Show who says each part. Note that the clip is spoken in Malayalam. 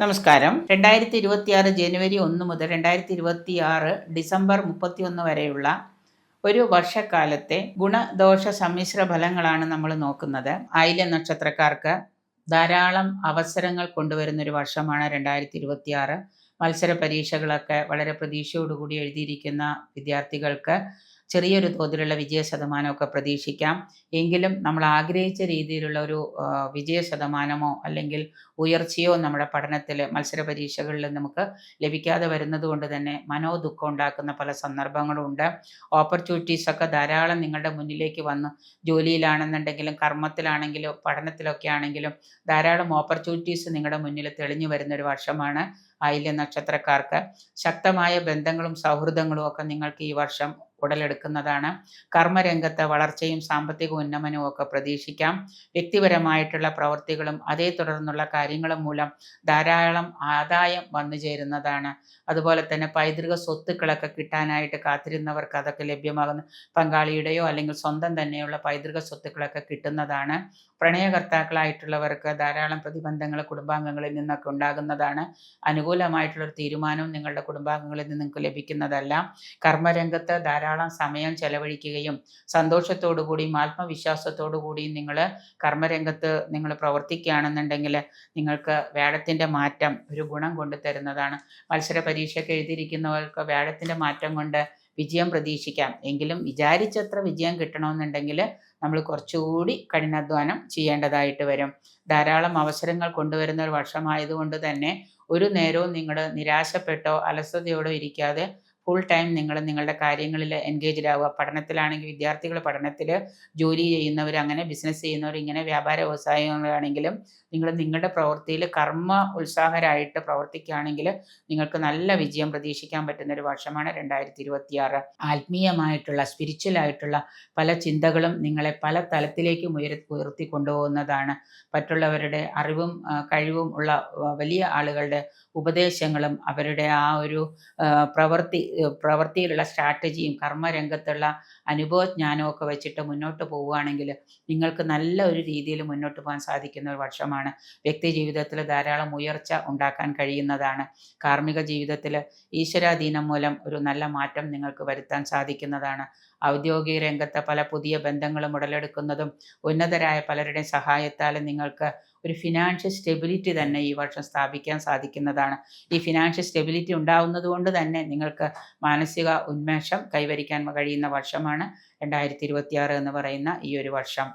Speaker 1: നമസ്കാരം. 2026 ജനുവരി 1 മുതൽ 2026 ഡിസംബർ 31 വരെയുള്ള ഒരു വർഷക്കാലത്തെ ഗുണദോഷ സമ്മിശ്ര ഫലങ്ങളാണ് നമ്മൾ നോക്കുന്നത്. ആയില്യം നക്ഷത്രക്കാർക്ക് ധാരാളം അവസരങ്ങൾ കൊണ്ടുവരുന്നൊരു വർഷമാണ് 2026. മത്സര പരീക്ഷകളൊക്കെ വളരെ പ്രതീക്ഷയോടുകൂടി എഴുതിയിരിക്കുന്ന വിദ്യാർത്ഥികൾക്ക് ചെറിയൊരു തോതിലുള്ള വിജയ ശതമാനമൊക്കെ പ്രതീക്ഷിക്കാം. എങ്കിലും നമ്മൾ ആഗ്രഹിച്ച രീതിയിലുള്ള ഒരു വിജയ ശതമാനമോ അല്ലെങ്കിൽ ഉയർച്ചയോ നമ്മുടെ പഠനത്തിൽ മത്സര പരീക്ഷകളിൽ നമുക്ക് ലഭിക്കാതെ വരുന്നത് കൊണ്ട് തന്നെ മനോദുഃഖം ഉണ്ടാക്കുന്ന പല സന്ദർഭങ്ങളും ഉണ്ട്. ഓപ്പർച്യൂണിറ്റീസൊക്കെ ധാരാളം നിങ്ങളുടെ മുന്നിലേക്ക് വന്ന് ജോലിയിലാണെന്നുണ്ടെങ്കിലും കർമ്മത്തിലാണെങ്കിലും പഠനത്തിലൊക്കെ ആണെങ്കിലും ധാരാളം ഓപ്പർച്യൂണിറ്റീസ് നിങ്ങളുടെ മുന്നിൽ തെളിഞ്ഞു വരുന്നൊരു വർഷമാണ് ആയില്യം നക്ഷത്രക്കാർക്ക്. ശക്തമായ ബന്ധങ്ങളും സൗഹൃദങ്ങളും ഒക്കെ നിങ്ങൾക്ക് ഈ വർഷം ഉടലെടുക്കുന്നതാണ്. കർമ്മരംഗത്ത് വളർച്ചയും സാമ്പത്തിക ഉന്നമനവും ഒക്കെ പ്രതീക്ഷിക്കാം. വ്യക്തിപരമായിട്ടുള്ള പ്രവൃത്തികളും അതേ തുടർന്നുള്ള കാര്യങ്ങളും മൂലം ധാരാളം ആദായം വന്നു ചേരുന്നതാണ്. അതുപോലെ തന്നെ പൈതൃക സ്വത്തുക്കളൊക്കെ കിട്ടാനായിട്ട് കാത്തിരുന്നവർക്ക് അതൊക്കെ ലഭ്യമാകുന്ന പങ്കാളിയുടെയോ അല്ലെങ്കിൽ സ്വന്തം തന്നെയുള്ള പൈതൃക സ്വത്തുക്കളൊക്കെ കിട്ടുന്നതാണ്. പ്രണയകർത്താക്കളായിട്ടുള്ളവർക്ക് ധാരാളം പ്രതിബന്ധങ്ങൾ കുടുംബാംഗങ്ങളിൽ നിന്നൊക്കെ ഉണ്ടാകുന്നതാണ്. അനുകൂലമായിട്ടുള്ളൊരു തീരുമാനവും നിങ്ങളുടെ കുടുംബാംഗങ്ങളിൽ നിന്ന് നിങ്ങൾക്ക് ലഭിക്കുന്നതല്ല. കർമ്മരംഗത്ത് ധാരാളം സമയം ചെലവഴിക്കുകയും സന്തോഷത്തോടു കൂടിയും ആത്മവിശ്വാസത്തോടു കൂടിയും നിങ്ങൾ കർമ്മരംഗത്ത് നിങ്ങൾ പ്രവർത്തിക്കുകയാണെന്നുണ്ടെങ്കിൽ നിങ്ങൾക്ക് വ്യാഴത്തിൻ്റെ മാറ്റം ഒരു ഗുണം കൊണ്ട് തരുന്നതാണ്. മത്സര പരീക്ഷയ്ക്ക് എഴുതിയിരിക്കുന്നവർക്ക് വ്യാഴത്തിൻ്റെ മാറ്റം കൊണ്ട് വിജയം പ്രതീക്ഷിക്കാം. എങ്കിലും വിചാരിച്ചത്ര വിജയം കിട്ടണമെന്നുണ്ടെങ്കിൽ നമ്മൾ കുറച്ചുകൂടി കഠിനാധ്വാനം ചെയ്യേണ്ടതായിട്ട് വരും. ധാരാളം അവസരങ്ങൾ കൊണ്ടുവരുന്ന ഒരു വർഷമായതുകൊണ്ട് തന്നെ ഒരു നേരവും നിങ്ങൾ നിരാശപ്പെട്ടോ അലസതയോടോ ഇരിക്കാതെ ഫുൾ ടൈം നിങ്ങൾ നിങ്ങളുടെ കാര്യങ്ങളിൽ എൻഗേജ്ഡ് ആവുക. പഠനത്തിലാണെങ്കിൽ വിദ്യാർത്ഥികൾ പഠനത്തിൽ, ജോലി ചെയ്യുന്നവർ അങ്ങനെ, ബിസിനസ് ചെയ്യുന്നവർ ഇങ്ങനെ, വ്യാപാര വ്യവസായങ്ങളാണെങ്കിലും നിങ്ങൾ നിങ്ങളുടെ പ്രവൃത്തിയിൽ കർമ്മ ഉത്സാഹരായിട്ട് പ്രവർത്തിക്കുകയാണെങ്കിൽ നിങ്ങൾക്ക് നല്ല വിജയം പ്രതീക്ഷിക്കാൻ പറ്റുന്ന ഒരു വർഷമാണ് 2026. ആത്മീയമായിട്ടുള്ള സ്പിരിച്വലായിട്ടുള്ള പല ചിന്തകളും നിങ്ങളെ പല തലത്തിലേക്കും ഉയർത്തി കൊണ്ടുപോകുന്നതാണ്. മറ്റുള്ളവരുടെ അറിവും കഴിവും ഉള്ള വലിയ ആളുകളുടെ ഉപദേശങ്ങളും അവരുടെ ആ ഒരു പ്രവൃത്തിയിലുള്ള സ്ട്രാറ്റജിയും കർമ്മരംഗത്തുള്ള അനുഭവജ്ഞാനവും ഒക്കെ വെച്ചിട്ട് മുന്നോട്ട് പോവുകയാണെങ്കിൽ നിങ്ങൾക്ക് നല്ല ഒരു രീതിയിൽ മുന്നോട്ട് പോകാൻ സാധിക്കുന്ന ഒരു വർഷമാണ്. വ്യക്തി ജീവിതത്തിൽ ധാരാളം ഉയർച്ച ഉണ്ടാക്കാൻ കഴിയുന്നതാണ്. കാർമ്മിക ജീവിതത്തിൽ ഈശ്വരാധീനം മൂലം ഒരു നല്ല മാറ്റം നിങ്ങൾക്ക് വരുത്താൻ സാധിക്കുന്നതാണ്. ഔദ്യോഗിക രംഗത്തെ പല പുതിയ ബന്ധങ്ങളും ഉടലെടുക്കുന്നതും ഉന്നതരായ പലരുടെയും സഹായത്താൽ നിങ്ങൾക്ക് ഒരു ഫിനാൻഷ്യൽ സ്റ്റെബിലിറ്റി തന്നെ ഈ വർഷം സ്ഥാപിക്കാൻ സാധിക്കുന്നതാണ്. ഈ ഫിനാൻഷ്യൽ സ്റ്റെബിലിറ്റി ഉണ്ടാവുന്നത് കൊണ്ട് തന്നെ നിങ്ങൾക്ക് മാനസിക ഉന്മേഷം കൈവരിക്കാൻ കഴിയുന്ന വർഷമാണ് 2026 എന്ന് പറയുന്ന ഈ ഒരു വർഷം.